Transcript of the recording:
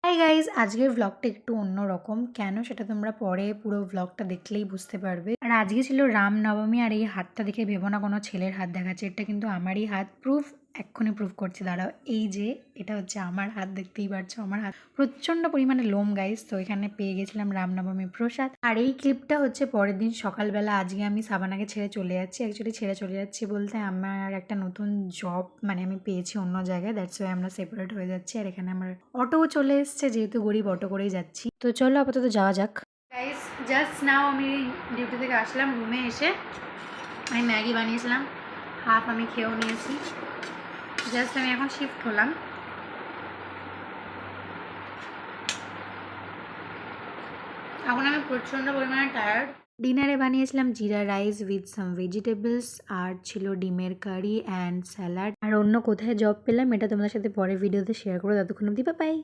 Hi guys, আজকের ব্লগটা একটু অন্যরকম। কেন সেটা তোমরা পরে পুরো ব্লগটা দেখলেই বুঝতে পারবে। আর আজকে ছিল রামনবমী, আর এই হাতটা দেখে ভেবো না কোনো ছেলের হাত দেখাচ্ছে, এটা কিন্তু আমারই হাত। এক্ষুনি প্রুফ করছি, দাঁড়াও। এই যে এটা হচ্ছে আমার হাত, দেখতেই পারছো আমার হাত প্রচণ্ড পরিমাণে লোম গাইজ। তো এখানে পেয়ে গেছিলাম রামনবমী প্রসাদ। আর এই ক্লিপটা হচ্ছে পরের দিন সকালবেলা। আজকে আমি সাবানাকে ছেড়ে চলে যাচ্ছি। অ্যাকচুয়ালি ছেড়ে চলে যাচ্ছি বলতে আমার একটা নতুন জব আমি পেয়েছি অন্য জায়গায়, দ্যাটস ওয়াই আমরা সেপারেট হয়ে যাচ্ছি। আর এখানে আমার অটোও চলে এসছে, যেহেতু গরিব অটো করেই যাচ্ছি। তো চলো আপাতত যাওয়া যাক। গাইস, জাস্ট নাও আমি ডিউটি থেকে আসলাম। রুমে এসে আমি ম্যাগি বানিয়েছিলাম, হাফ আমি খেয়েও নিয়েছি। জাস্ট আমি এখন শিফট হলাম। এখন আমি প্রচণ্ড পরিমাণে টায়ার্ড। ডিনারে বানিয়েছিলাম জিরা রাইস উইথ সাম ভেজিটেবলস, আর ছিল ডিমের কারি অ্যান্ড স্যালাড। আর অন্য কোথায় জব পেলাম এটা তোমাদের সাথে পরে ভিডিওতে শেয়ার করবো। ততক্ষণ অবধি বাই।